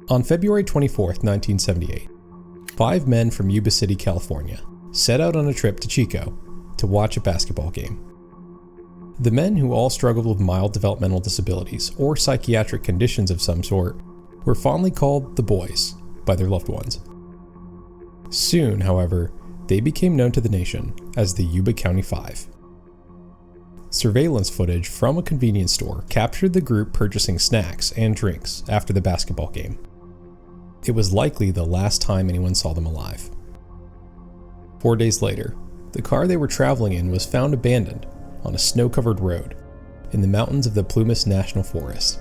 On February 24, 1978, 5 men from Yuba City, California, set out on a trip to Chico to watch a basketball game. The men, who all struggled with mild developmental disabilities or psychiatric conditions of some sort, were fondly called the Boys by their loved ones. Soon, however, they became known to the nation as the Yuba County Five. Surveillance footage from a convenience store captured the group purchasing snacks and drinks after the basketball game. It was likely the last time anyone saw them alive. 4 days later, the car they were traveling in was found abandoned on a snow-covered road in the mountains of the Plumas National Forest,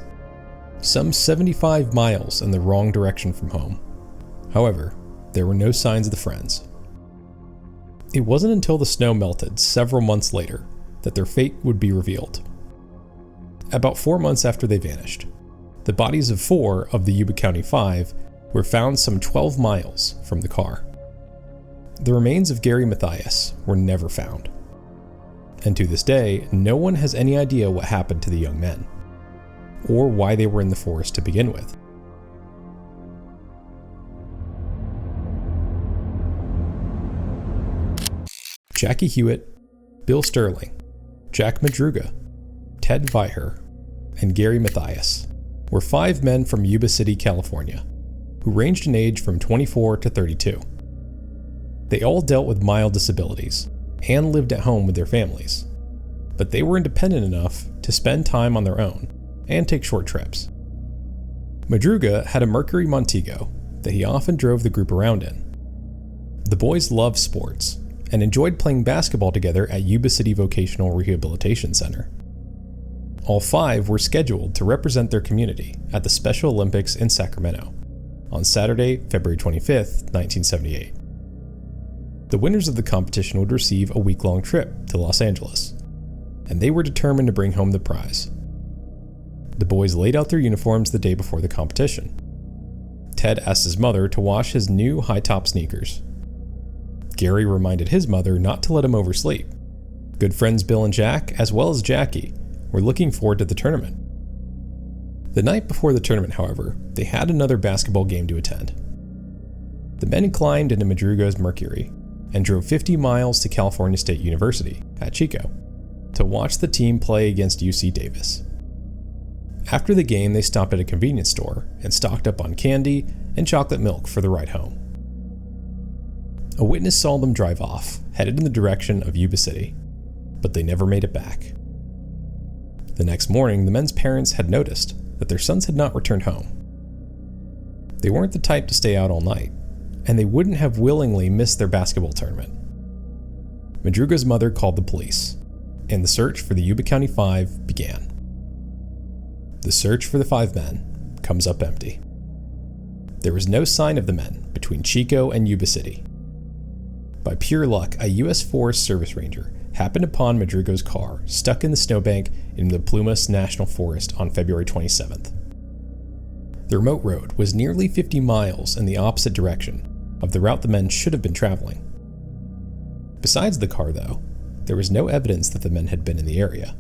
some 75 miles in the wrong direction from home. However, there were no signs of the friends. It wasn't until the snow melted several months later that their fate would be revealed. About 4 months after they vanished, the bodies of 4 of the Yuba County Five were found some 12 miles from the car. The remains of Gary Mathias were never found. And to this day, no one has any idea what happened to the young men, or why they were in the forest to begin with. Jackie Hewitt, Bill Sterling, Jack Madruga, Ted Viher, and Gary Mathias were 5 men from Yuba City, California, who ranged in age from 24 to 32. They all dealt with mild disabilities and lived at home with their families, but they were independent enough to spend time on their own and take short trips. Madruga had a Mercury Montego that he often drove the group around in. The boys loved sports and enjoyed playing basketball together at Yuba City Vocational Rehabilitation Center. All 5 were scheduled to represent their community at the Special Olympics in Sacramento on Saturday, February 25th, 1978. The winners of the competition would receive a week-long trip to Los Angeles, and they were determined to bring home the prize. The boys laid out their uniforms the day before the competition. Ted asked his mother to wash his new high-top sneakers. Gary reminded his mother not to let him oversleep. Good friends Bill and Jack, as well as Jackie, were looking forward to the tournament. The night before the tournament, however, they had another basketball game to attend. The men climbed into Madruga's Mercury and drove 50 miles to California State University at Chico to watch the team play against UC Davis. After the game, they stopped at a convenience store and stocked up on candy and chocolate milk for the ride home. A witness saw them drive off, headed in the direction of Yuba City, but they never made it back. The next morning, the men's parents had noticed that their sons had not returned home. They weren't the type to stay out all night, and they wouldn't have willingly missed their basketball tournament. Madruga's mother called the police, and the search for the Yuba County Five began. The search for the 5 men comes up empty. There was no sign of the men between Chico and Yuba City. By pure luck, a U.S. Forest Service ranger happened upon Madruga's car stuck in the snowbank in the Plumas National Forest on February 27th. The remote road was nearly 50 miles in the opposite direction of the route the men should have been traveling. Besides the car, though, there was no evidence that the men had been in the area.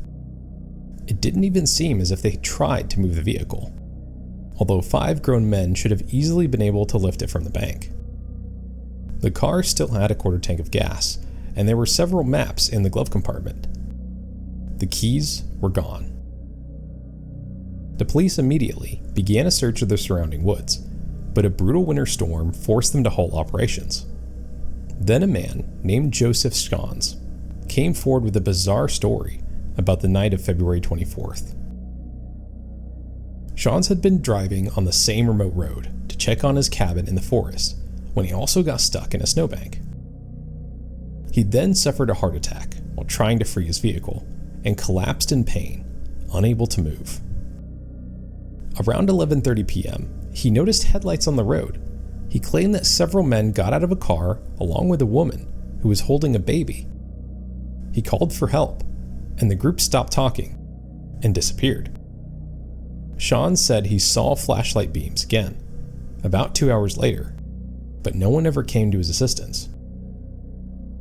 It didn't even seem as if they tried to move the vehicle, although 5 grown men should have easily been able to lift it from the bank. The car still had a quarter tank of gas, and there were several maps in the glove compartment. The keys were gone. The police immediately began a search of the surrounding woods, but a brutal winter storm forced them to halt operations. Then a man named Joseph Schons came forward with a bizarre story about the night of February 24th. Schons had been driving on the same remote road to check on his cabin in the forest when he also got stuck in a snowbank. He then suffered a heart attack while trying to free his vehicle and collapsed in pain, unable to move. Around 11:30 p.m., he noticed headlights on the road. He claimed that several men got out of a car along with a woman who was holding a baby. He called for help, and the group stopped talking and disappeared. Sean said he saw flashlight beams again about 2 hours later, but no one ever came to his assistance.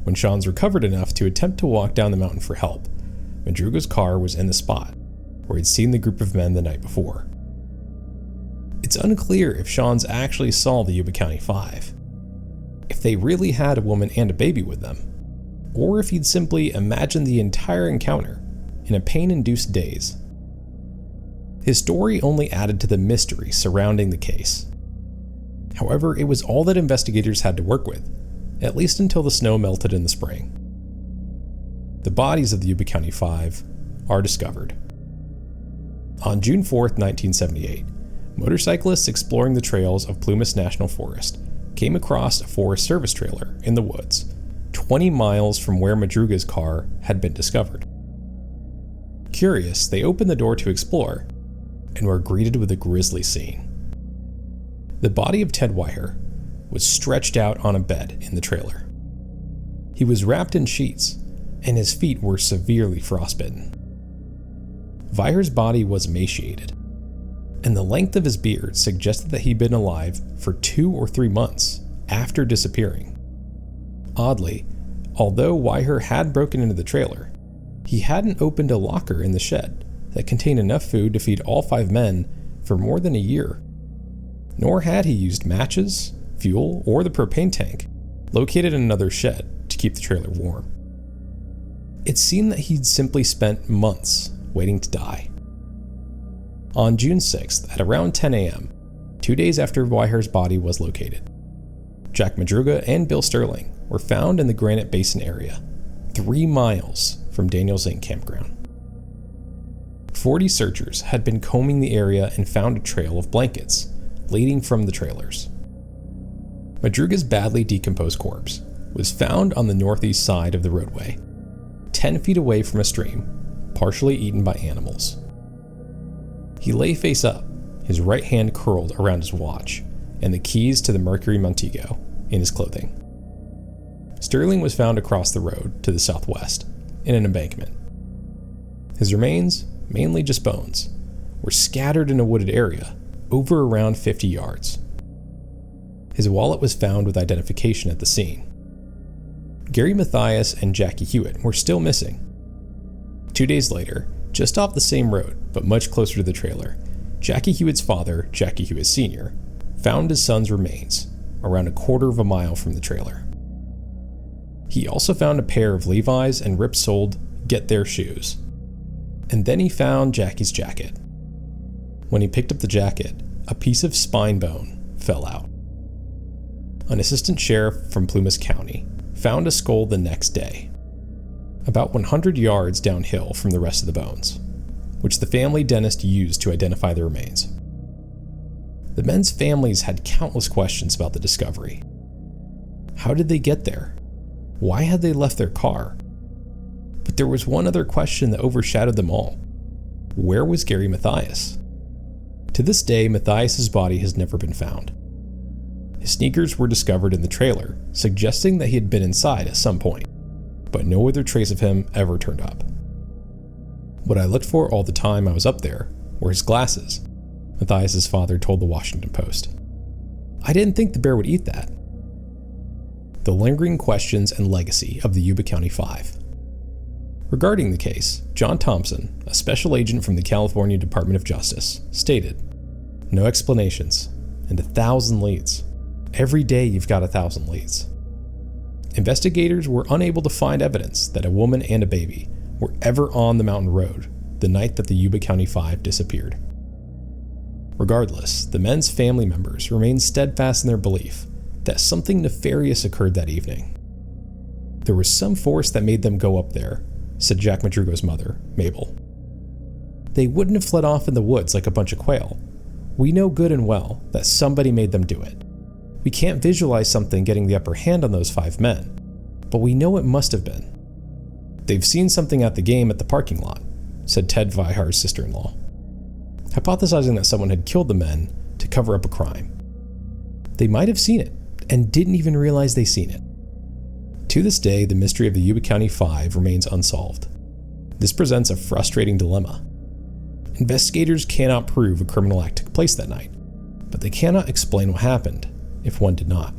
When Sean's recovered enough to attempt to walk down the mountain for help, Madruga's car was in the spot where he'd seen the group of men the night before. It's unclear if Sean's actually saw the Yuba County Five, if they really had a woman and a baby with them, or if he'd simply imagined the entire encounter in a pain-induced daze. His story only added to the mystery surrounding the case. However, it was all that investigators had to work with, at least until the snow melted in the spring. The bodies of the Yuba County Five are discovered. On June 4th, 1978, motorcyclists exploring the trails of Plumas National Forest came across a Forest Service trailer in the woods, 20 miles from where Madruga's car had been discovered. Curious, they opened the door to explore and were greeted with a grisly scene. The body of Ted Weiher was stretched out on a bed in the trailer. He was wrapped in sheets, and his feet were severely frostbitten. Weiher's body was emaciated, and the length of his beard suggested that he'd been alive for 2 or 3 months after disappearing. Oddly, although Weiher had broken into the trailer, he hadn't opened a locker in the shed that contained enough food to feed all 5 men for more than a year. Nor had he used matches, fuel, or the propane tank located in another shed to keep the trailer warm. It seemed that he'd simply spent months waiting to die. On June 6th, at around 10 a.m., 2 days after Weiher's body was located, Jack Madruga and Bill Sterling were found in the Granite Basin area, 3 miles from Daniels Inc. campground. 40 searchers had been combing the area and found a trail of blankets leading from the trailers. Madruga's badly decomposed corpse was found on the northeast side of the roadway, 10 feet away from a stream, partially eaten by animals. He lay face up, his right hand curled around his watch, and the keys to the Mercury Montego in his clothing. Sterling was found across the road to the southwest, in an embankment. His remains, mainly just bones, were scattered in a wooded area over around 50 yards. His wallet was found with identification at the scene. Gary Mathias and Jackie Hewitt were still missing. 2 days later, just off the same road, but much closer to the trailer, Jackie Hewitt's father, Jackie Hewitt Sr., found his son's remains around a 1/4 mile from the trailer. He also found a pair of Levi's and Rip-soled Get There shoes. And then he found Jackie's jacket. When he picked up the jacket, a piece of spine bone fell out. An assistant sheriff from Plumas County found a skull the next day, about 100 yards downhill from the rest of the bones, which the family dentist used to identify the remains. The men's families had countless questions about the discovery. How did they get there? Why had they left their car? But there was one other question that overshadowed them all. Where was Gary Mathias? To this day, Mathias's body has never been found. His sneakers were discovered in the trailer, suggesting that he had been inside at some point, but no other trace of him ever turned up. What I looked for all the time I was up there were his glasses, Mathias's father told the Washington Post. I didn't think the bear would eat that. The lingering questions and legacy of the Yuba County Five. Regarding the case, John Thompson, a special agent from the California Department of Justice, stated, "No explanations, and 1,000 leads. Every day you've got 1,000 leads." Investigators were unable to find evidence that a woman and a baby were ever on the mountain road the night that the Yuba County Five disappeared. Regardless, the men's family members remained steadfast in their belief that something nefarious occurred that evening. There was some force that made them go up there, said Jack Madruga's mother, Mabel. They wouldn't have fled off in the woods like a bunch of quail. We know good and well that somebody made them do it. We can't visualize something getting the upper hand on those 5 men, but we know it must have been. They've seen something at the game at the parking lot, said Ted Weiher's sister-in-law, hypothesizing that someone had killed the men to cover up a crime. They might have seen it and didn't even realize they seen it. To this day, the mystery of the Yuba County Five remains unsolved. This presents a frustrating dilemma. Investigators cannot prove a criminal act took place that night, but they cannot explain what happened if one did not.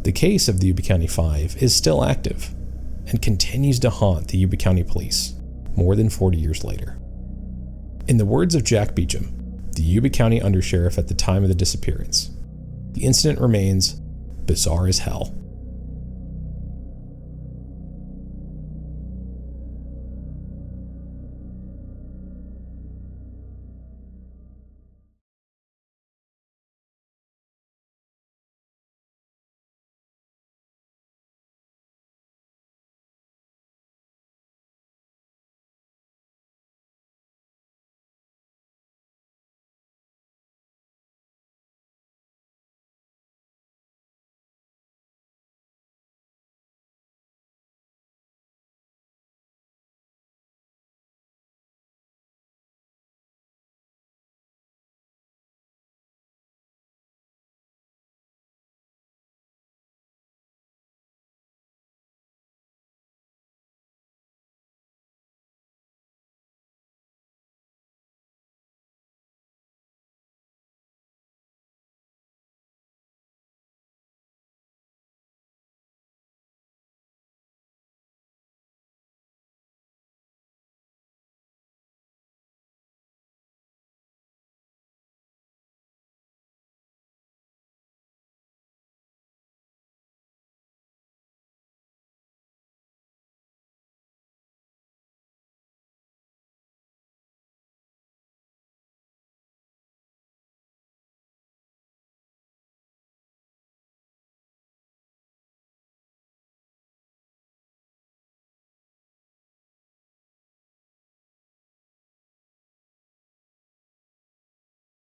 The case of the Yuba County Five is still active and continues to haunt the Yuba County Police more than 40 years later. In the words of Jack Beecham, the Yuba County undersheriff at the time of the disappearance. The incident remains bizarre as hell.